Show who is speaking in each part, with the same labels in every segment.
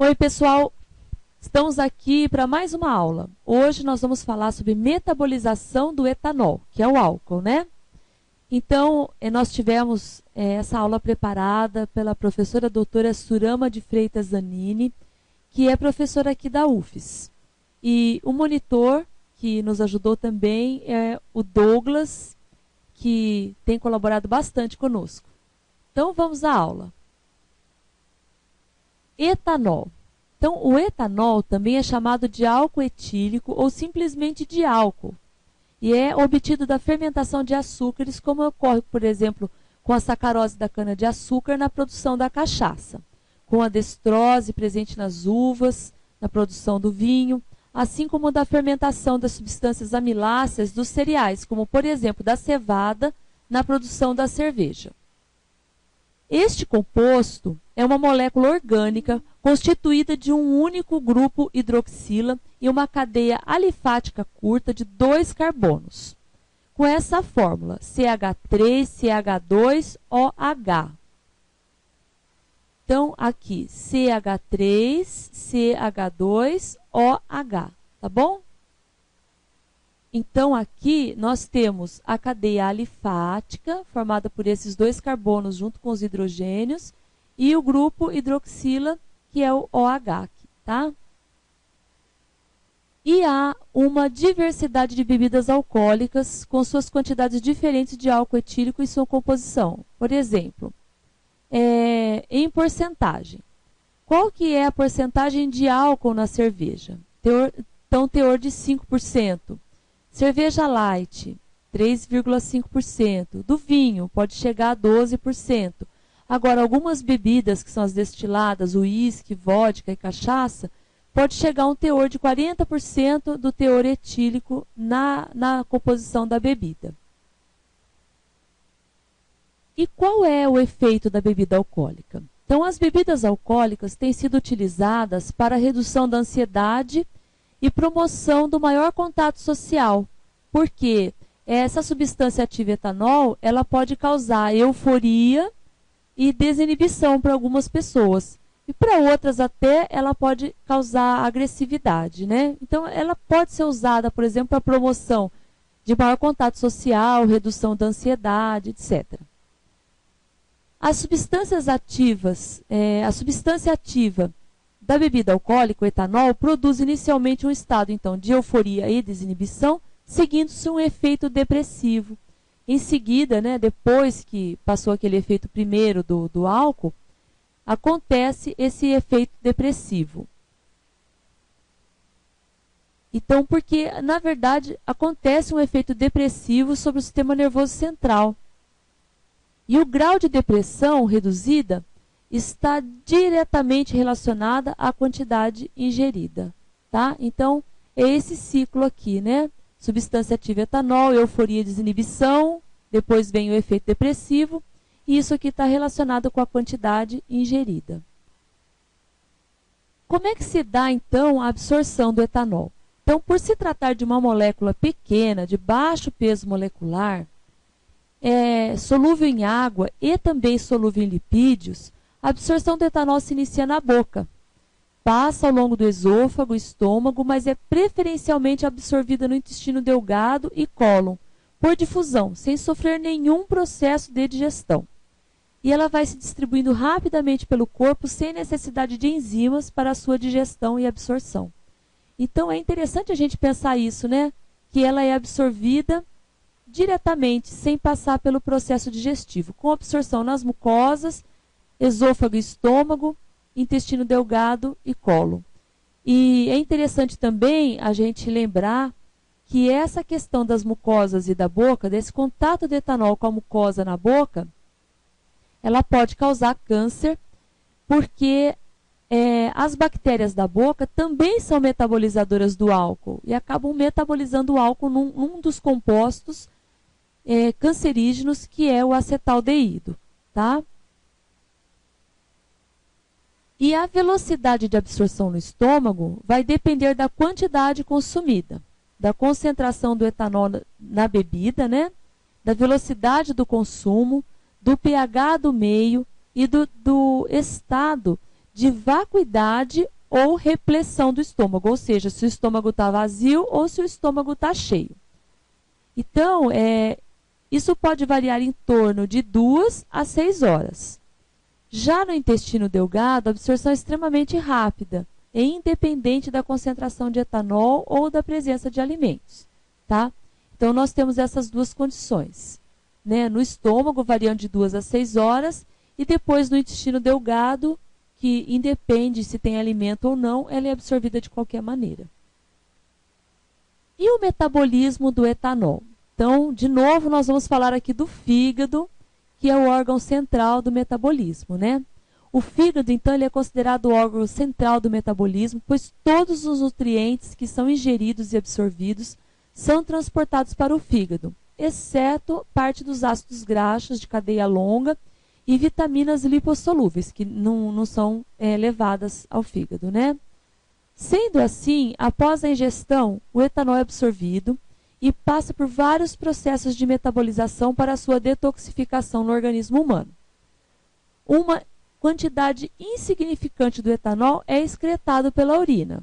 Speaker 1: Oi, pessoal! Estamos aqui para mais uma aula. Hoje nós vamos falar sobre metabolização do etanol, que é o álcool, né? Então, nós tivemos essa aula preparada pela professora doutora Surama de Freitas Zanini, que é professora aqui da UFES. E o monitor que nos ajudou também é o Douglas, que tem colaborado bastante conosco. Então, vamos à aula. Etanol. Então, o etanol também é chamado de álcool etílico ou simplesmente de álcool. E é obtido da fermentação de açúcares, como ocorre, por exemplo, com a sacarose da cana-de-açúcar na produção da cachaça, com a destrose presente nas uvas, na produção do vinho, assim como da fermentação das substâncias amiláceas dos cereais, como, por exemplo, da cevada, na produção da cerveja. Este composto é uma molécula orgânica constituída de um único grupo hidroxila e uma cadeia alifática curta de 2 carbonos. Com essa fórmula, CH3CH2OH. Então, aqui, CH3CH2OH, tá bom? Então, aqui nós temos a cadeia alifática, formada por esses 2 carbonos junto com os hidrogênios, e o grupo hidroxila, que é o OH, tá? E há uma diversidade de bebidas alcoólicas com suas quantidades diferentes de álcool etílico e sua composição. Por exemplo, em porcentagem. Qual que é a porcentagem de álcool na cerveja? Teor de 5%. Cerveja light, 3,5%. Do vinho, pode chegar a 12%. Agora, algumas bebidas, que são as destiladas, uísque, vodka e cachaça, pode chegar a um teor de 40% do teor etílico na composição da bebida. E qual é o efeito da bebida alcoólica? Então, as bebidas alcoólicas têm sido utilizadas para a redução da ansiedade e promoção do maior contato social, porque essa substância ativa etanol, ela pode causar euforia e desinibição para algumas pessoas. E para outras até ela pode causar agressividade, né? Então ela pode ser usada, por exemplo, para promoção de maior contato social, redução da ansiedade, etc. As substâncias ativas, a substância ativa da bebida alcoólica, o etanol, produz inicialmente um estado então, de euforia e desinibição, seguindo-se um efeito depressivo. Em seguida, né, depois que passou aquele efeito primeiro do álcool, acontece esse efeito depressivo. Então, porque, na verdade, acontece um efeito depressivo sobre o sistema nervoso central. E o grau de depressão reduzida está diretamente relacionada à quantidade ingerida, tá? Então, é esse ciclo aqui, né? Substância ativa etanol, euforia e desinibição, depois vem o efeito depressivo, e isso aqui está relacionado com a quantidade ingerida. Como é que se dá, então, a absorção do etanol? Então, por se tratar de uma molécula pequena, de baixo peso molecular, solúvel em água e também solúvel em lipídios, a absorção do etanol se inicia na boca. Passa ao longo do esôfago, estômago, mas é preferencialmente absorvida no intestino delgado e cólon, por difusão, sem sofrer nenhum processo de digestão. E ela vai se distribuindo rapidamente pelo corpo, sem necessidade de enzimas para a sua digestão e absorção. Então, é interessante a gente pensar isso, né? Que ela é absorvida diretamente, sem passar pelo processo digestivo, com absorção nas mucosas, esôfago e estômago, intestino delgado e cólon. E é interessante também a gente lembrar que essa questão das mucosas e da boca, desse contato de etanol com a mucosa na boca, ela pode causar câncer, porque as bactérias da boca também são metabolizadoras do álcool e acabam metabolizando o álcool num dos compostos cancerígenos, que é o acetaldeído, tá? E a velocidade de absorção no estômago vai depender da quantidade consumida, da concentração do etanol na bebida, né? Da velocidade do consumo, do pH do meio e do estado de vacuidade ou repressão do estômago, ou seja, se o estômago está vazio ou se o estômago está cheio. Então, isso pode variar em torno de 2 a 6 horas. Já no intestino delgado, a absorção é extremamente rápida, e independente da concentração de etanol ou da presença de alimentos. Tá? Então, nós temos essas duas condições. Né? No estômago, variando de 2 a 6 horas, e depois no intestino delgado, que independe se tem alimento ou não, ela é absorvida de qualquer maneira. E o metabolismo do etanol? Então, de novo, nós vamos falar aqui do fígado, que é o órgão central do metabolismo, né? O fígado, então, ele é considerado o órgão central do metabolismo, pois todos os nutrientes que são ingeridos e absorvidos são transportados para o fígado, exceto parte dos ácidos graxos de cadeia longa e vitaminas lipossolúveis, que não são levadas ao fígado, né? Sendo assim, após a ingestão, o etanol é absorvido e passa por vários processos de metabolização para a sua detoxificação no organismo humano. Uma quantidade insignificante do etanol é excretado pela urina.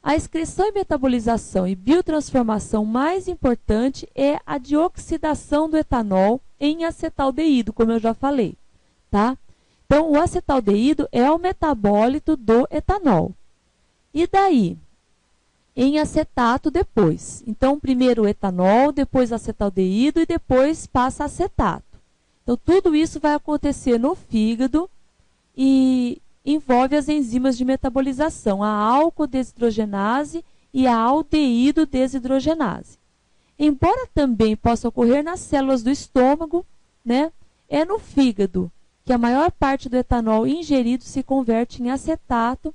Speaker 1: A excreção e metabolização e biotransformação mais importante é a de oxidação do etanol em acetaldeído, como eu já falei. Tá? Então, o acetaldeído é o metabólito do etanol. E daí? Em acetato depois. Então, primeiro o etanol, depois acetaldeído e depois passa a acetato. Então, tudo isso vai acontecer no fígado e envolve as enzimas de metabolização, a álcool-desidrogenase e a aldeído-desidrogenase. Embora também possa ocorrer nas células do estômago, né, é no fígado que a maior parte do etanol ingerido se converte em acetato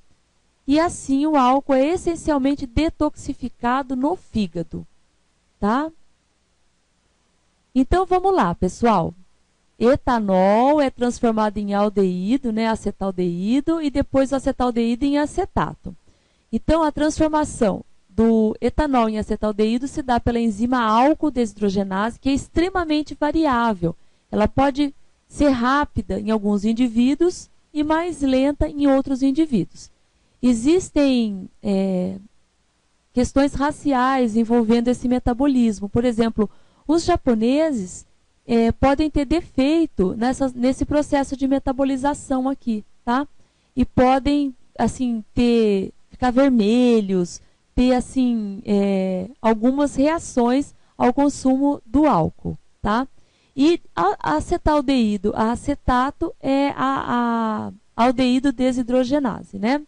Speaker 1: e assim o álcool é essencialmente detoxificado no fígado. Tá? Então vamos lá, pessoal. Etanol é transformado em aldeído, né, acetaldeído, e depois o acetaldeído em acetato. Então, a transformação do etanol em acetaldeído se dá pela enzima álcool-desidrogenase, que é extremamente variável. Ela pode ser rápida em alguns indivíduos e mais lenta em outros indivíduos. Existem questões raciais envolvendo esse metabolismo. Por exemplo, os japoneses podem ter defeito nesse processo de metabolização aqui, tá? E podem, assim, ficar vermelhos, ter, assim, algumas reações ao consumo do álcool, tá? E a acetaldeído, a acetato é a aldeído desidrogenase, né?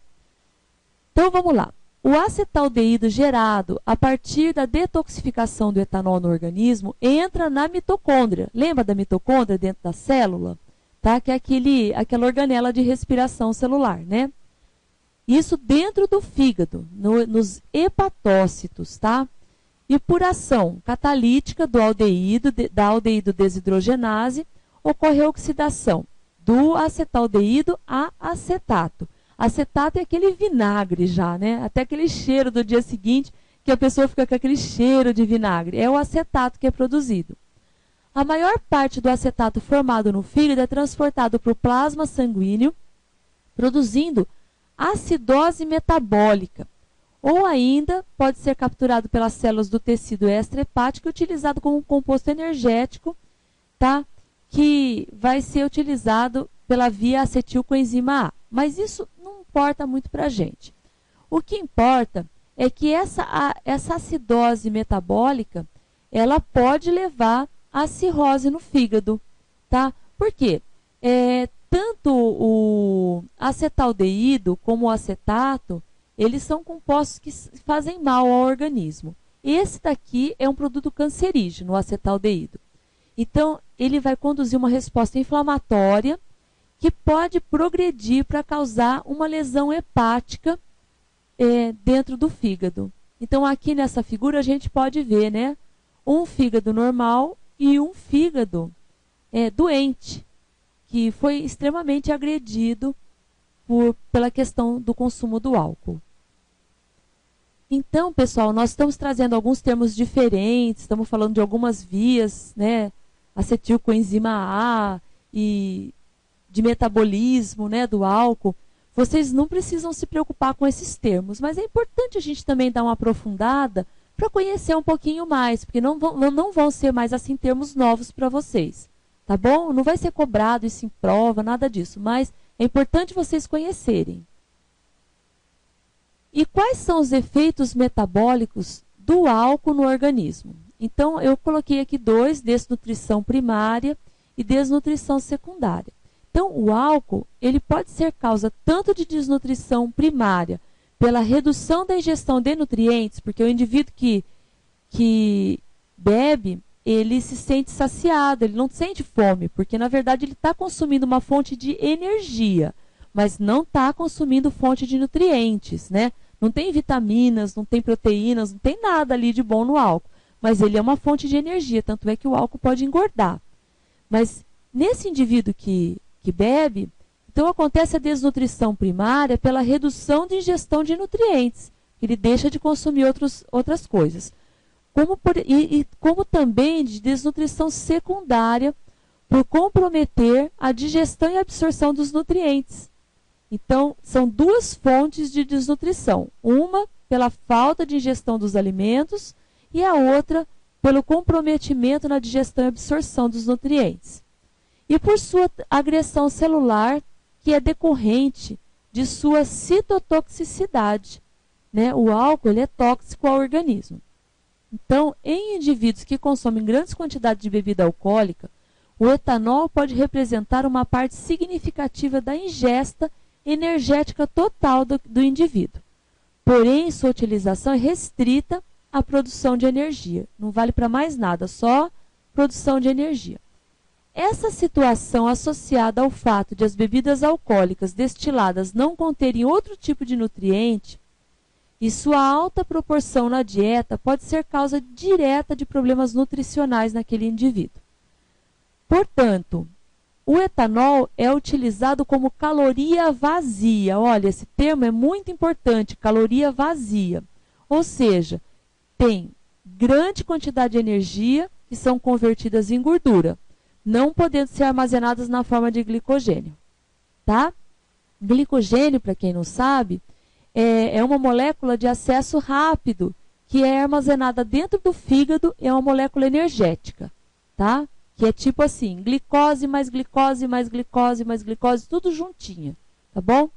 Speaker 1: Então, vamos lá. O acetaldeído gerado a partir da detoxificação do etanol no organismo entra na mitocôndria. Lembra da mitocôndria dentro da célula? Tá? Que é aquela organela de respiração celular, né? Isso dentro do fígado, nos hepatócitos, tá? E por ação catalítica da aldeído desidrogenase, ocorre a oxidação do acetaldeído a acetato. Acetato é aquele vinagre já, né? Até aquele cheiro do dia seguinte, que a pessoa fica com aquele cheiro de vinagre. É o acetato que é produzido. A maior parte do acetato formado no fígado é transportado para o plasma sanguíneo, produzindo acidose metabólica. Ou ainda pode ser capturado pelas células do tecido extrahepático e utilizado como um composto energético, tá? Que vai ser utilizado pela via acetilcoenzima A. Mas isso não importa muito para a gente. O que importa é que essa acidose metabólica, ela pode levar à cirrose no fígado, tá? Por quê? Tanto o acetaldeído como o acetato, eles são compostos que fazem mal ao organismo. Esse daqui é um produto cancerígeno, o acetaldeído. Então, ele vai conduzir uma resposta inflamatória que pode progredir para causar uma lesão hepática dentro do fígado. Então, aqui nessa figura a gente pode ver, né, um fígado normal e um fígado doente, que foi extremamente agredido pela questão do consumo do álcool. Então, pessoal, nós estamos trazendo alguns termos diferentes, estamos falando de algumas vias, né, acetilcoenzima A e de metabolismo, né, do álcool. vocês não precisam se preocupar com esses termos, mas é importante a gente também dar uma aprofundada para conhecer um pouquinho mais, porque não vão ser mais assim termos novos para vocês, tá bom? Não vai ser cobrado isso em prova, nada disso, mas é importante vocês conhecerem. E quais são os efeitos metabólicos do álcool no organismo? Então, eu coloquei aqui dois: desnutrição primária e desnutrição secundária. Então, o álcool ele pode ser causa tanto de desnutrição primária, pela redução da ingestão de nutrientes, porque o indivíduo que bebe, ele se sente saciado, ele não sente fome, porque na verdade ele está consumindo uma fonte de energia, mas não está consumindo fonte de nutrientes, né? Não tem vitaminas, não tem proteínas, não tem nada ali de bom no álcool, mas ele é uma fonte de energia, tanto é que o álcool pode engordar. Mas nesse indivíduo que bebe, então acontece a desnutrição primária pela redução de ingestão de nutrientes. Ele deixa de consumir outras coisas. Como também de desnutrição secundária por comprometer a digestão e absorção dos nutrientes. Então, são duas fontes de desnutrição. Uma pela falta de ingestão dos alimentos e a outra pelo comprometimento na digestão e absorção dos nutrientes. E por sua agressão celular, que é decorrente de sua citotoxicidade, né? O álcool ele é tóxico ao organismo. Então, em indivíduos que consomem grandes quantidades de bebida alcoólica, o etanol pode representar uma parte significativa da ingesta energética total do indivíduo. Porém, sua utilização é restrita à produção de energia. Não vale para mais nada, só produção de energia. Essa situação associada ao fato de as bebidas alcoólicas destiladas não conterem outro tipo de nutriente e sua alta proporção na dieta pode ser causa direta de problemas nutricionais naquele indivíduo. Portanto, o etanol é utilizado como caloria vazia. Olha, esse termo é muito importante, caloria vazia. Ou seja, tem grande quantidade de energia que são convertidas em gordura, não podendo ser armazenadas na forma de glicogênio. Tá? Glicogênio, para quem não sabe, é uma molécula de acesso rápido que é armazenada dentro do fígado, é uma molécula energética, tá? Que é tipo assim, glicose mais glicose mais glicose mais glicose, tudo juntinho, tá bom?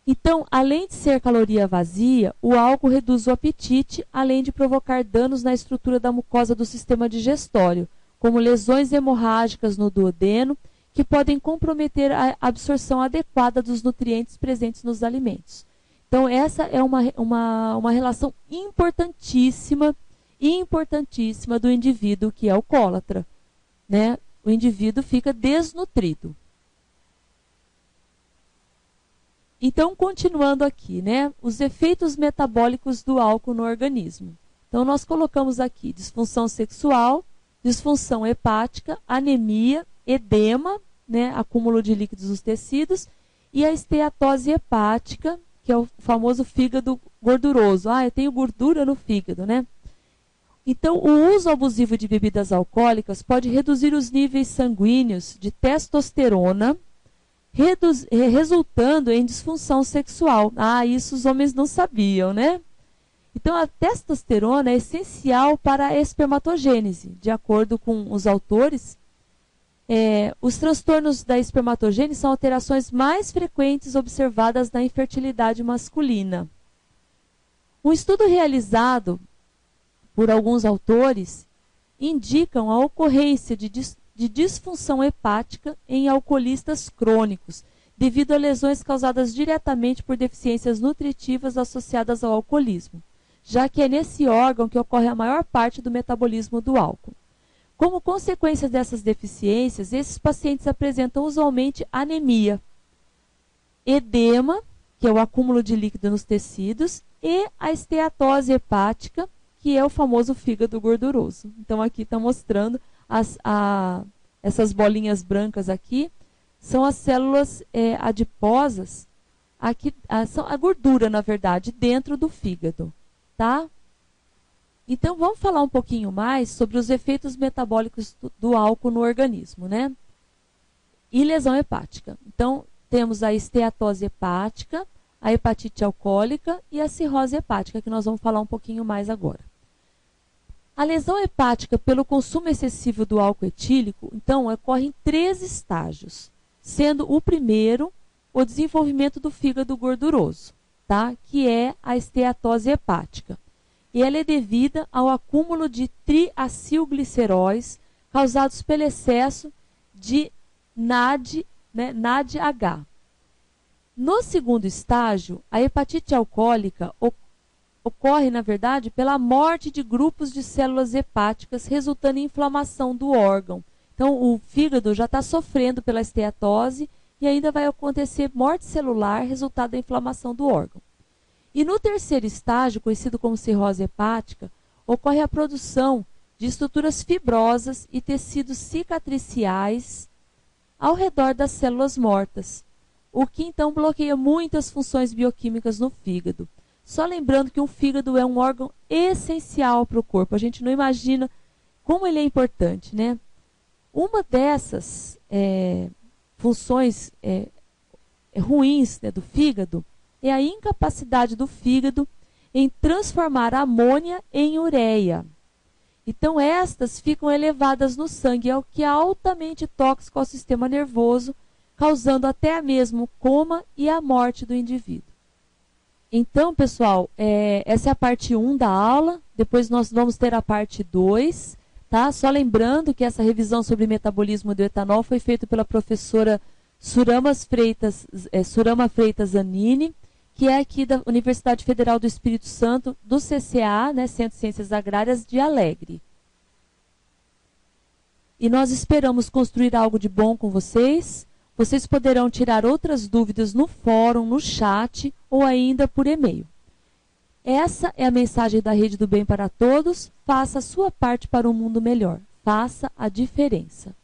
Speaker 1: Então, além de ser caloria vazia, o álcool reduz o apetite, além de provocar danos na estrutura da mucosa do sistema digestório, como lesões hemorrágicas no duodeno, que podem comprometer a absorção adequada dos nutrientes presentes nos alimentos. Então, essa é uma relação importantíssima do indivíduo que é alcoólatra, né? O indivíduo fica desnutrido. Então, continuando aqui, né? Os efeitos metabólicos do álcool no organismo. Então, nós colocamos aqui disfunção sexual, disfunção hepática, anemia, edema, né, acúmulo de líquidos nos tecidos, e a esteatose hepática, que é o famoso fígado gorduroso. Ah, eu tenho gordura no fígado, né? Então, o uso abusivo de bebidas alcoólicas pode reduzir os níveis sanguíneos de testosterona, resultando em disfunção sexual. Ah, isso os homens não sabiam, né? Então, a testosterona é essencial para a espermatogênese. De acordo com os autores, os transtornos da espermatogênese são alterações mais frequentes observadas na infertilidade masculina. Um estudo realizado por alguns autores indicam a ocorrência de disfunção hepática em alcoolistas crônicos, devido a lesões causadas diretamente por deficiências nutritivas associadas ao alcoolismo, já que é nesse órgão que ocorre a maior parte do metabolismo do álcool. Como consequência dessas deficiências, esses pacientes apresentam usualmente anemia, edema, que é o acúmulo de líquido nos tecidos, e a esteatose hepática, que é o famoso fígado gorduroso. Então, aqui está mostrando essas bolinhas brancas aqui, são as células adiposas, aqui, são a gordura, na verdade, dentro do fígado. Tá? Então, vamos falar um pouquinho mais sobre os efeitos metabólicos do álcool no organismo, né? E lesão hepática. Então, temos a esteatose hepática, a hepatite alcoólica e a cirrose hepática, que nós vamos falar um pouquinho mais agora. A lesão hepática pelo consumo excessivo do álcool etílico, então, ocorre em 3 estágios, sendo o primeiro o desenvolvimento do fígado gorduroso, tá? Que é a esteatose hepática. E ela é devida ao acúmulo de triacilgliceróis causados pelo excesso de NAD, NADH. No segundo estágio, a hepatite alcoólica ocorre, na verdade, pela morte de grupos de células hepáticas, resultando em inflamação do órgão. Então, o fígado já está sofrendo pela esteatose e ainda vai acontecer morte celular, resultado da inflamação do órgão. E no terceiro estágio, conhecido como cirrose hepática, ocorre a produção de estruturas fibrosas e tecidos cicatriciais ao redor das células mortas, o que então bloqueia muitas funções bioquímicas no fígado. Só lembrando que o fígado é um órgão essencial para o corpo. A gente não imagina como ele é importante, né? Uma dessas funções ruins, né, do fígado é a incapacidade do fígado em transformar a amônia em ureia. Então, estas ficam elevadas no sangue, o que é altamente tóxico ao sistema nervoso, causando até mesmo coma e a morte do indivíduo. Então, pessoal, essa é a parte 1 da aula, depois nós vamos ter a parte 2, tá? Só lembrando que essa revisão sobre metabolismo do etanol foi feita pela professora Surama Freitas Zanini, que é aqui da Universidade Federal do Espírito Santo, do CCA, né, Centro de Ciências Agrárias de Alegre. E nós esperamos construir algo de bom com vocês. Vocês poderão tirar outras dúvidas no fórum, no chat ou ainda por e-mail. Essa é a mensagem da Rede do Bem para Todos. Faça a sua parte para um mundo melhor. Faça a diferença.